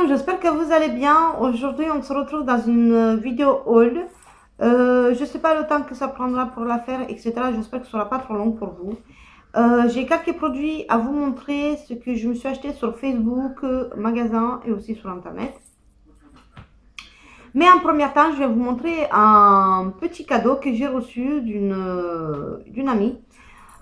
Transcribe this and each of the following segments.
monde, j'espère que vous allez bien. Aujourd'hui, on se retrouve dans une vidéo haul. Je sais pas le temps que ça prendra pour la faire, etc. J'espère que ce sera pas trop long pour vous. J'ai quelques produits à vous montrer, ce que je me suis acheté sur Facebook, magasin et aussi sur internet. Mais en premier temps, je vais vous montrer un petit cadeau que j'ai reçu d'une amie.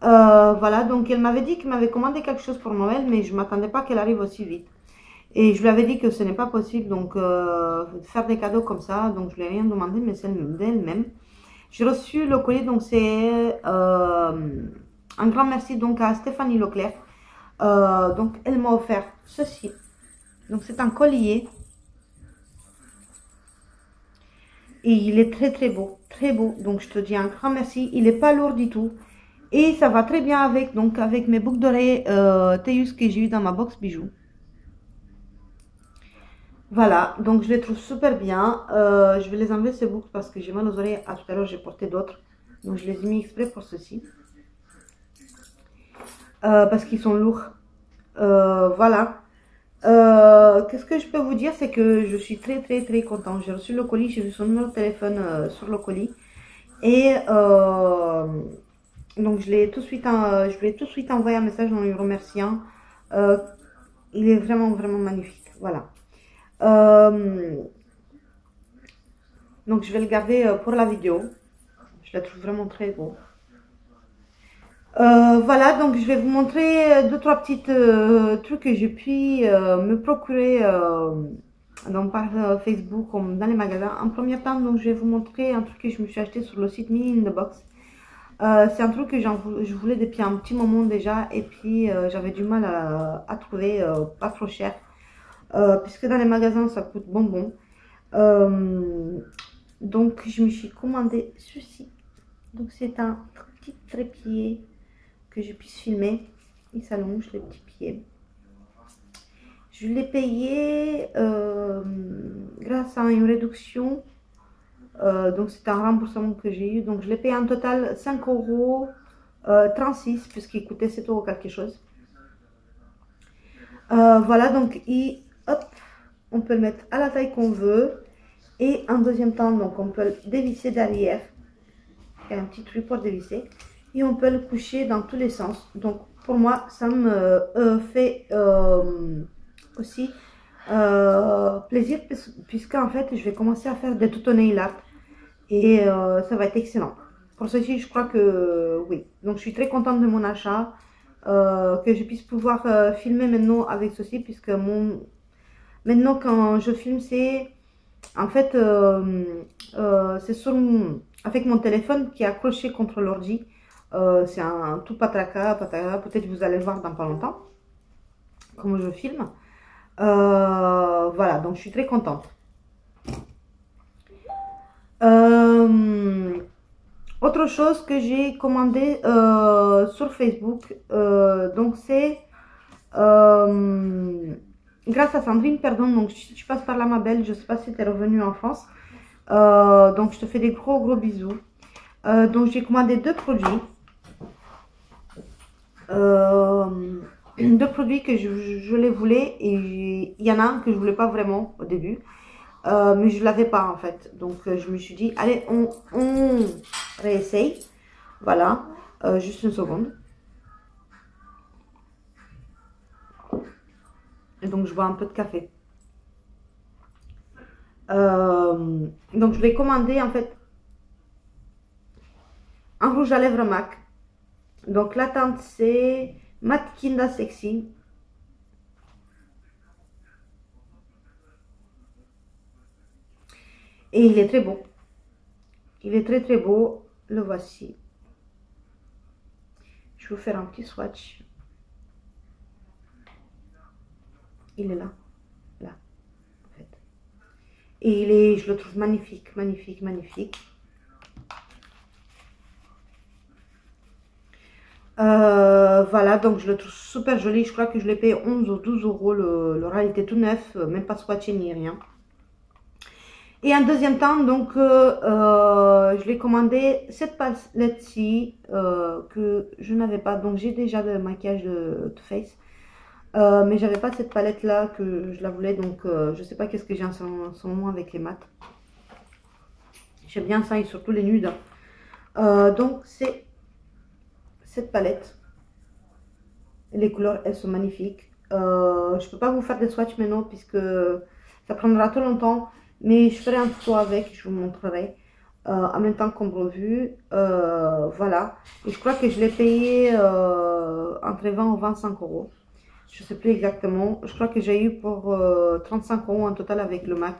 Voilà, donc elle m'avait dit qu'elle m'avait commandé quelque chose pour Noël, mais je ne m'attendais pas qu'elle arrive aussi vite. Et je lui avais dit que ce n'est pas possible, donc faire des cadeaux comme ça, donc je lui ai rien demandé, mais c'est d'elle-même. J'ai reçu le colis, donc c'est un grand merci donc à Stéphanie Leclerc. Donc elle m'a offert ceci. Donc c'est un collier. Et il est très beau, très beau. Donc je te dis un grand merci. Il n'est pas lourd du tout. Et ça va très bien avec, donc, avec mes boucles d'oreilles Teus que j'ai eu dans ma box bijoux. Voilà, donc je les trouve super bien. Je vais les enlever ces boucles parce que j'ai mal aux oreilles. À tout à l'heure, j'ai porté d'autres. Donc je les ai mis exprès pour ceci. Parce qu'ils sont lourds. Voilà. Qu'est-ce que je peux vous dire, c'est que je suis très contente. J'ai reçu le colis, j'ai vu son numéro de téléphone sur le colis. Et donc je lui ai tout de suite envoyé un message en lui remerciant. Il est vraiment magnifique. Voilà. Donc je vais le garder pour la vidéo. Je la trouve vraiment très beau. Voilà, donc je vais vous montrer deux trois petites trucs que j'ai pu me procurer donc par Facebook comme dans les magasins. En premier temps, donc je vais vous montrer un truc que je me suis acheté sur le site Me in the Box. C'est un truc que je voulais depuis un petit moment déjà, et puis j'avais du mal à trouver pas trop cher, puisque dans les magasins ça coûte bonbon. Donc je me suis commandé ceci. Donc c'est un petit trépied que je puisse filmer. Il s'allonge les petits pieds. Je l'ai payé grâce à une réduction. Donc c'est un remboursement que j'ai eu. Donc je l'ai payé en total 5,36 € puisqu'il coûtait 7 € quelque chose. Voilà, donc hop, on peut le mettre à la taille qu'on veut. Et en deuxième temps, donc on peut le dévisser derrière. Il y a un petit truc pour dévisser. Et on peut le coucher dans tous les sens. Donc pour moi, ça me fait aussi plaisir, puisqu'en fait, je vais commencer à faire des tuto nail art. Et ça va être excellent. Pour ceci, je crois que oui. Donc je suis très contente de mon achat. Que je puisse pouvoir filmer maintenant avec ceci, puisque maintenant quand je filme, c'est en fait c'est avec mon téléphone qui est accroché contre l'ordi. C'est un tout patraka. Peut-être vous allez le voir dans pas longtemps comment je filme. Voilà, donc je suis très contente. Autre chose que j'ai commandé sur Facebook, donc c'est grâce à Sandrine, pardon. Donc je passe par là, ma belle. Je sais pas si tu es revenue en France, donc je te fais des gros bisous. Donc j'ai commandé deux produits. Deux produits que je les voulais, et il y en a un que je voulais pas vraiment au début, mais je l'avais pas en fait. Donc je me suis dit allez, on réessaye. Voilà, juste une seconde. Et donc je bois un peu de café. Donc je vais commander en fait un rouge à lèvres MAC. Donc la teinte c'est Matte Kinda Sexy. Et il est très beau. Il est très beau. Le voici. Je vais vous faire un petit swatch. Il est là. Là. En fait. Et je le trouve magnifique. Voilà, donc je le trouve super joli. Je crois que je l'ai payé 11 ou 12 €. Le réalité tout neuf, même pas swatché ni rien. Et en deuxième temps, donc je l'ai commandé cette palette-ci que je n'avais pas. Donc j'ai déjà le maquillage de Too Faced. Mais j'avais pas cette palette là que je la voulais, donc je sais pas qu'est-ce que j'ai en ce moment avec les mats. J'aime bien ça et surtout les nudes. Donc c'est cette palette. Les couleurs elles sont magnifiques. Je peux pas vous faire des swatchs maintenant puisque ça prendra trop longtemps, mais je ferai un tuto avec, je vous montrerai en même temps comme revue. Voilà, et je crois que je l'ai payé entre 20 ou 25 euros. Je sais plus exactement. Je crois que j'ai eu pour 35 euros en total avec le MAC,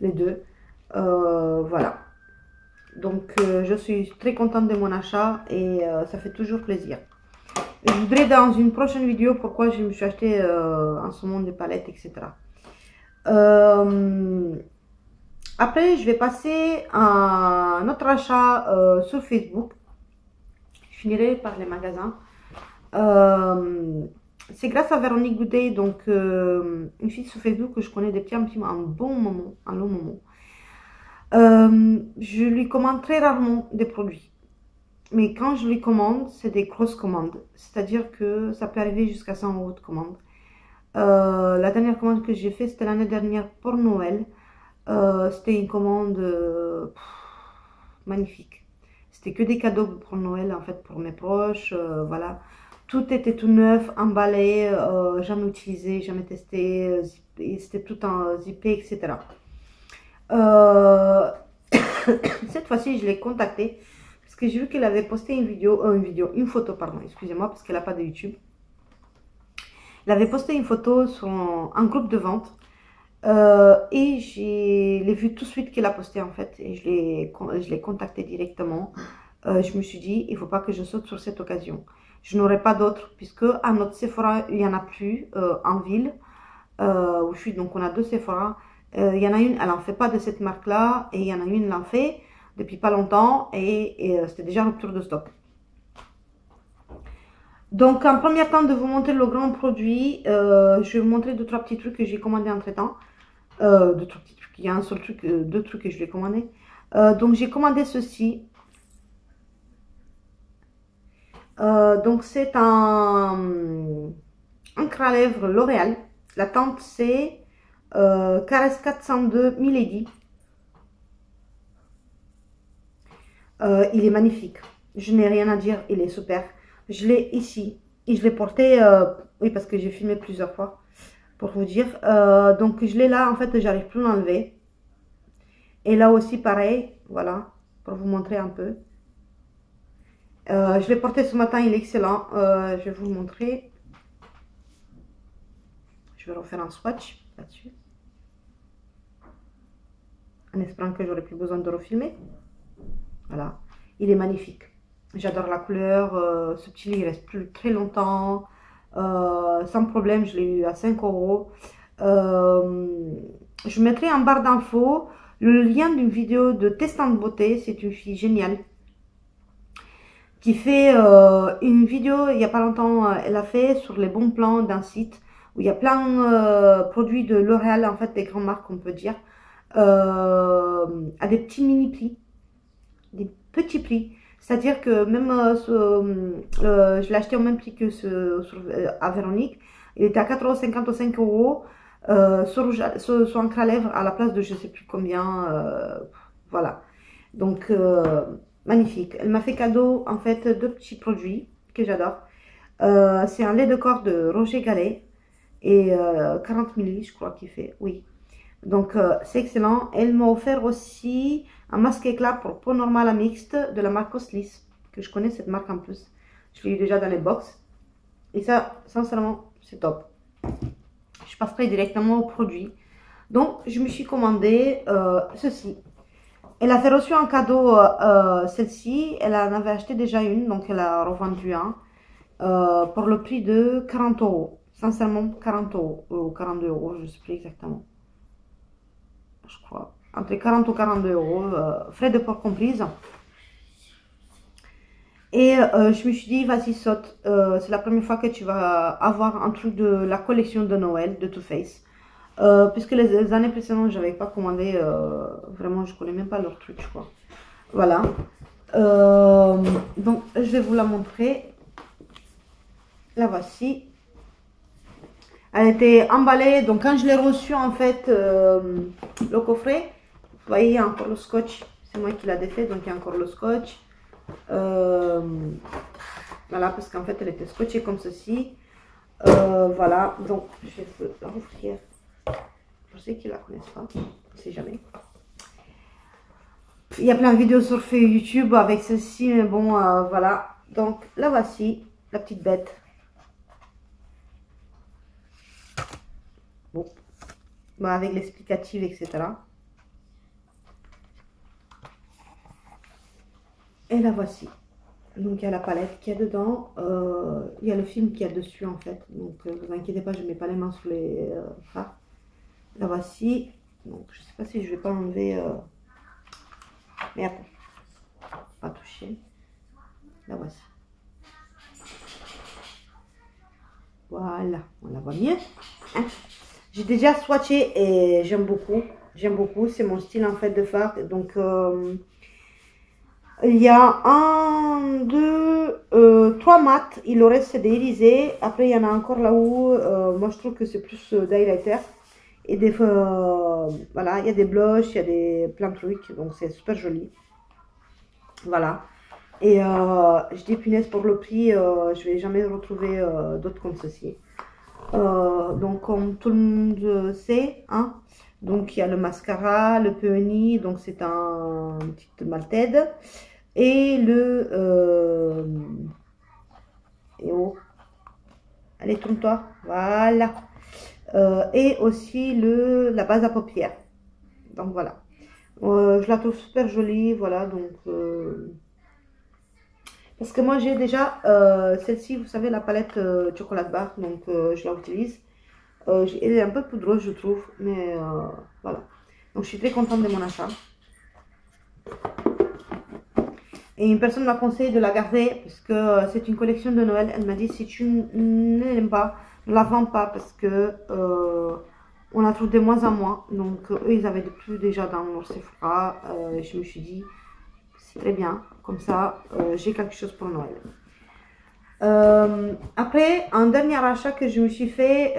les deux. Voilà. Donc je suis très contente de mon achat et ça fait toujours plaisir. Je voudrais dans une prochaine vidéo pourquoi je me suis acheté en ce moment des palettes, etc. Après, je vais passer à un autre achat sur Facebook. Je finirai par les magasins. C'est grâce à Véronique Goudet, donc une fille sur Facebook que je connais depuis un bon moment, un long moment. Je lui commande très rarement des produits. Mais quand je lui commande, c'est des grosses commandes. C'est-à-dire que ça peut arriver jusqu'à 100 euros de commande. La dernière commande que j'ai faite, c'était l'année dernière pour Noël. C'était une commande magnifique. C'était que des cadeaux pour Noël, en fait, pour mes proches. Voilà. Tout était tout neuf, emballé, jamais utilisé, jamais testé. C'était tout en zippé, etc. Cette fois-ci, je l'ai contactée parce que j'ai vu qu'elle avait posté une photo, pardon, excusez-moi, parce qu'elle n'a pas de YouTube. Elle avait posté une photo sur un groupe de vente et je l'ai vu tout de suite qu'elle a posté en fait et je l'ai contactée directement. Je me suis dit, il ne faut pas que je saute sur cette occasion. Je n'aurai pas d'autres puisque à notre Sephora, il n'y en a plus en ville où je suis, donc on a deux Sephora. Il y en a une, elle n'en fait pas de cette marque-là, et il y en a une, elle en fait depuis pas longtemps, et c'était déjà rupture de stock. Donc, en premier temps, de vous montrer le grand produit, je vais vous montrer deux, trois petits trucs que j'ai commandés entre temps. Deux, trois petits trucs, il y a un seul truc, deux trucs que je vais commander. Donc, j'ai commandé ceci. Donc, c'est un encre à lèvres L'Oréal. La teinte, c'est Caresse 402 Milady. Il est magnifique. Je n'ai rien à dire. Il est super. Je l'ai ici. Et je l'ai porté. Oui, parce que j'ai filmé plusieurs fois. Pour vous dire. Donc, je l'ai là. En fait, j'arrive plus à l'enlever. Et là aussi, pareil. Voilà. Pour vous montrer un peu. Je l'ai porté ce matin. Il est excellent. Je vais vous le montrer. Je vais refaire un swatch là-dessus. En espérant que j'aurai plus besoin de refilmer. Voilà, il est magnifique. J'adore la couleur, subtil, il reste plus très longtemps. Sans problème, je l'ai eu à 5 euros. Je mettrai en barre d'infos le lien d'une vidéo de Testante Beauté. C'est une fille géniale qui fait une vidéo il n'y a pas longtemps. Elle a fait sur les bons plans d'un site où il y a plein de produits de L'Oréal, en fait des grandes marques on peut dire, à des petits mini prix, des petits prix. C'est-à-dire que même je l'ai acheté au même prix que à Véronique. Il était à 4,50 € ou 5 € sur encre à lèvres à la place de je sais plus combien. Voilà. Donc, magnifique. Elle m'a fait cadeau en fait deux petits produits que j'adore. C'est un lait de corps de Roger Gallet et 40 ml, je crois qu'il fait. Oui. Donc, c'est excellent. Elle m'a offert aussi un masque éclat pour peau normale à mixte de la marque Coslis, que je connais cette marque en plus. Je l'ai eu déjà dans les box. Et ça, sincèrement, c'est top. Je passerai directement au produit. Donc, je me suis commandé ceci. Elle a fait reçu un cadeau, celle-ci. Elle en avait acheté déjà une, donc elle a revendu un. Pour le prix de 40 €. Sincèrement, 40 € ou 42 €, je ne sais plus exactement. Je crois. Entre 40 ou 42 €, frais de port comprises. Et je me suis dit, vas-y, saute. C'est la première fois que tu vas avoir un truc de la collection de Noël de Too Faced. Puisque les années précédentes, je n'avais pas commandé. Vraiment, je ne connais même pas leur truc, je crois. Voilà. Donc, je vais vous la montrer. La voici. Elle était emballée, donc quand je l'ai reçue en fait, le coffret, vous voyez, il y a encore le scotch. C'est moi qui l'ai défait, donc il y a encore le scotch. Voilà, parce qu'en fait, elle était scotchée comme ceci. Voilà, donc je vais vous la rouvrir. Je sais qu'ils la connaissent pas, on ne sait jamais. Il y a plein de vidéos sur YouTube avec ceci, mais bon, voilà. Donc, la voici, la petite bête. Bon, avec l'explicative, etc. Et la voici. Donc, il y a la palette qu'il y a dedans. Il y a le film qu'il y a dessus, en fait. Donc, vous inquiétez pas, je ne mets pas les mains sur les fards. La voici. Donc, je ne sais pas si je vais pas enlever... Merde. Pas toucher. La voici. Voilà, on la voit mieux. Hein? J'ai déjà swatché et j'aime beaucoup. J'aime beaucoup, c'est mon style en fait de fard. Donc, il y a 1, 2, 3 mats. Il le reste, c'est des irisés. Après, il y en a encore là-haut. Moi, je trouve que c'est plus d'highlighter. Et des voilà, il y a des blushs, il y a plein de trucs. Donc, c'est super joli. Voilà. Et je dis punaise, pour le prix, je vais jamais retrouver d'autres comme ceci. Donc comme tout le monde sait, hein, donc il y a le mascara, le peony, donc c'est un petit malted. Et le... et oh, allez, tourne-toi, voilà. Et aussi la base à paupières. Donc voilà. Je la trouve super jolie, voilà, donc... parce que moi j'ai déjà celle-ci, vous savez, la palette chocolat bar, donc je la utilise. Elle est un peu poudreuse, je trouve, mais voilà. Donc je suis très contente de mon achat. Et une personne m'a conseillé de la garder parce que c'est une collection de Noël. Elle m'a dit si tu ne l'aimes pas, ne la vends pas parce que on la trouve de moins en moins. Donc eux ils avaient plus déjà dans leur Sephora. Je me suis dit c'est très bien, comme ça j'ai quelque chose pour Noël. Après, un dernier achat que je me suis fait,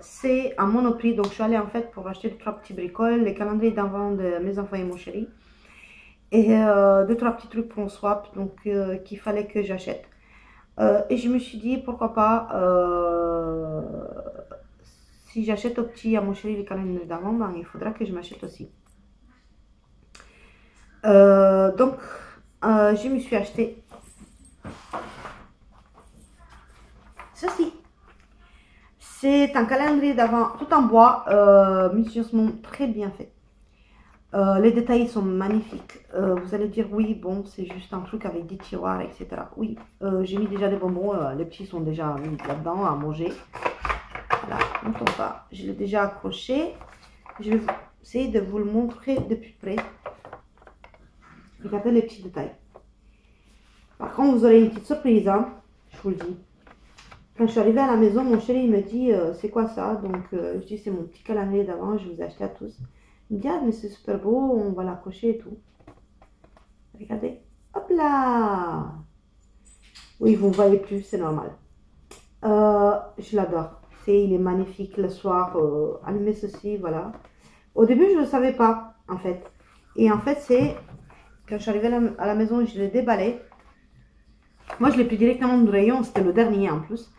c'est à Monoprix. Donc je suis allée en fait pour acheter 3 petits bricoles, les calendriers d'avant de mes enfants et mon chéri, et 2-3 petits trucs pour un swap, donc qu'il fallait que j'achète. Et je me suis dit pourquoi pas, si j'achète au petit à mon chéri les calendriers d'avant, ben, il faudra que je m'achète aussi. Donc je me suis acheté ceci. C'est un calendrier d'avant tout en bois, minutieusement très bien fait. Les détails sont magnifiques. Vous allez dire oui, bon, c'est juste un truc avec des tiroirs, etc. Oui, j'ai mis déjà des bonbons, les petits sont déjà mis là-dedans à manger. Voilà, n'entends pas. Je l'ai déjà accroché. Je vais essayer de vous le montrer de plus près. Regardez les petits détails. Par contre, vous aurez une petite surprise, hein, je vous le dis. Quand je suis arrivée à la maison, mon chéri il me dit c'est quoi ça? Donc je dis c'est mon petit calendrier d'avant, je vous ai acheté à tous. Il me dit ah mais c'est super beau, on va l'accrocher et tout. Regardez, hop là. Oui, vous ne voyez plus, c'est normal. Je l'adore. Il est magnifique le soir, allumer ceci, voilà. Au début je ne le savais pas en fait. Et en fait c'est, quand je suis arrivée à la maison, je l'ai déballé. Moi je l'ai pris directement du rayon, c'était le dernier en plus.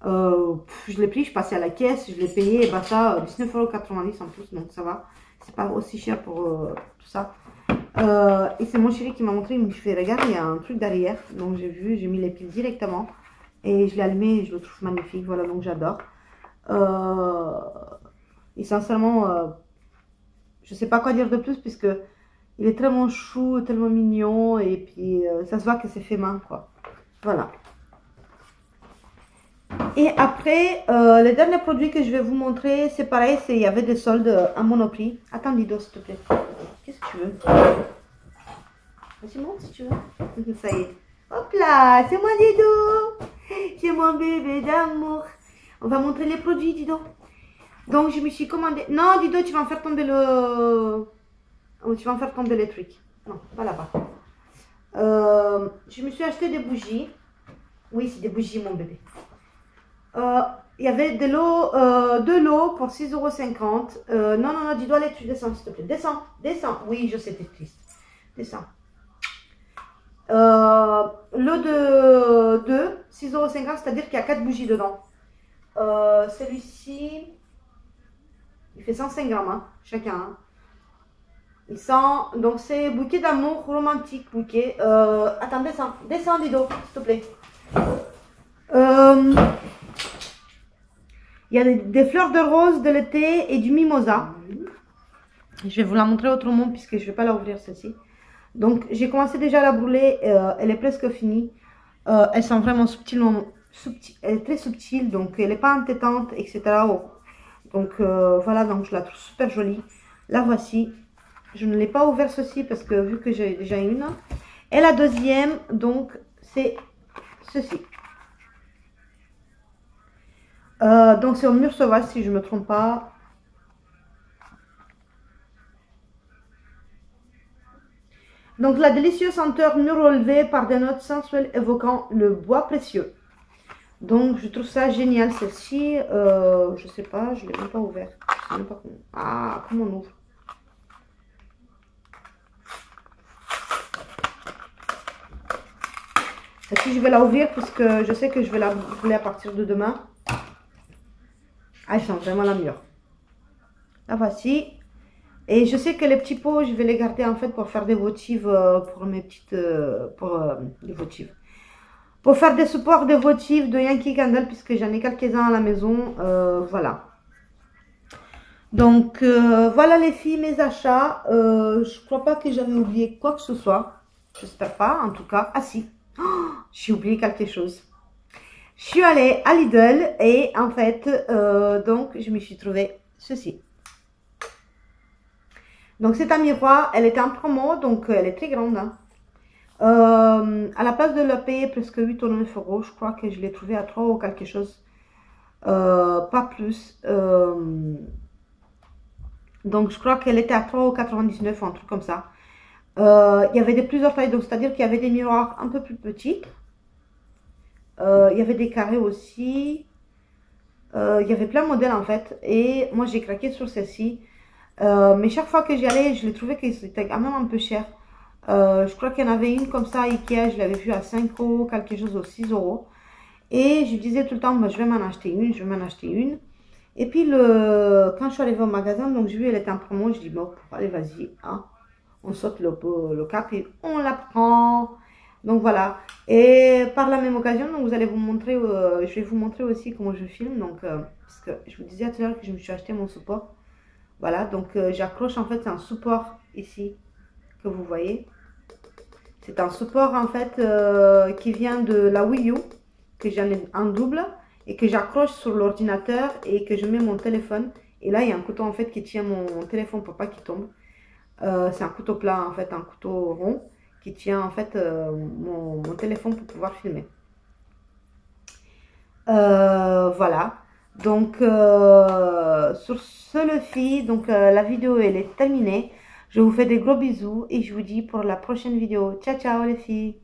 Je l'ai pris, je passais à la caisse, je l'ai payé, et bah ça, 19,90 € en plus, donc ça va. C'est pas aussi cher pour tout ça. Et c'est mon chéri qui m'a montré, il me fait regarde, il y a un truc derrière. Donc j'ai vu, j'ai mis les piles directement. Et je l'ai allumé et je le trouve magnifique, voilà, donc j'adore. Et sincèrement, je sais pas quoi dire de plus, puisque il est tellement chou, tellement mignon. Et puis ça se voit que c'est fait main, quoi. Voilà. Et après, les derniers produits que je vais vous montrer, c'est pareil, il y avait des soldes à Monoprix. Attends, Dido, s'il te plaît. Qu'est-ce que tu veux? Vas-y, monte si tu veux. Ça y est. Hop là, c'est moi, Dido. C'est mon bébé d'amour. On va montrer les produits, Dido. Donc, je me suis commandé... Non, Dido, tu vas en faire tomber le... Tu vas en faire tomber les trucs. Non, pas là-bas. Je me suis acheté des bougies. Oui, c'est des bougies, mon bébé. il y avait de l'eau pour 6,50 €. Non, non, non, dis-toi, allez, tu descends, s'il te plaît. Descends, descends. Oui, je sais, t'es triste. Descends. L'eau de 6,50 €, c'est-à-dire qu'il y a 4 bougies dedans. Celui-ci, il fait 105 grammes, hein, chacun. Hein. Il sent, donc c'est bouquet d'amour romantique, bouquet. Attends, descends, descends, Dido, s'il te plaît. Il y a des fleurs de rose, de l'été et du mimosa. Je vais vous la montrer autrement puisque je ne vais pas la ouvrir celle-ci. Donc j'ai commencé déjà à la brûler, elle est presque finie. Elle sent vraiment subtilement, elle est très subtile, donc elle n'est pas entêtante, etc. Donc voilà, donc je la trouve super jolie. La voici. Je ne l'ai pas ouvert ceci parce que vu que j'ai déjà une. Et la deuxième, donc c'est ceci. Donc c'est au mur sauvage si je ne me trompe pas. Donc la délicieuse senteur mûre relevée par des notes sensuelles évoquant le bois précieux. Donc je trouve ça génial celle-ci. Je sais pas, je ne l'ai même pas ouvert. Je sais même pas comment. Ah, comment on ouvre? Celle-ci je vais la ouvrir parce que je sais que je vais la brûler à partir de demain. Ah, elle sent vraiment la mûre. La voici. Et je sais que les petits pots, je vais les garder en fait pour faire des votives pour mes petites... des votives. Pour faire des supports de votives de Yankee Candle puisque j'en ai quelques-uns à la maison. Voilà. Donc voilà les filles, mes achats. Je crois pas que j'avais oublié quoi que ce soit. J'espère pas en tout cas. Ah si. Oh, j'ai oublié quelque chose. Je suis allée à Lidl et en fait, donc je me suis trouvé ceci. Donc c'est un miroir, elle était en promo, donc elle est très grande. Hein. À la place de la payer presque 8 ou 9 €, je crois que je l'ai trouvé à 3 ou quelque chose. Pas plus. Donc je crois qu'elle était à 3,99 € ou un truc comme ça. Il y avait de plusieurs tailles, donc c'est-à-dire qu'il y avait des miroirs un peu plus petits. Il y avait des carrés aussi. Il y avait plein de modèles en fait. Et moi j'ai craqué sur celle-ci. Mais chaque fois que j'y allais, je l'ai trouvé que c'était quand même un peu cher. Je crois qu'il y en avait une comme ça à Ikea, je l'avais vue à 5 €, quelque chose aux 6 €. Et je disais tout le temps, bah, je vais m'en acheter une, je vais m'en acheter une. Et puis quand je suis arrivée au magasin, donc j'ai vu elle était en promo, je dis bon, allez vas-y, hein. On saute le cap et on la prend. Donc voilà. Et par la même occasion, donc vous allez vous montrer, je vais vous montrer aussi comment je filme. Donc parce que je vous disais tout à l'heure que je me suis acheté mon support. Voilà, donc j'accroche en fait, c'est un support ici que vous voyez. C'est un support en fait qui vient de la Wii U, que j'en ai en double et que j'accroche sur l'ordinateur et que je mets mon téléphone. Et là, il y a un couteau en fait qui tient mon téléphone pour pas qu'il tombe. C'est un couteau plat en fait, un couteau rond qui tient en fait mon téléphone pour pouvoir filmer. Voilà. Donc sur ce les filles, donc la vidéo elle est terminée. Je vous fais des gros bisous et je vous dis pour la prochaine vidéo. Ciao ciao les filles.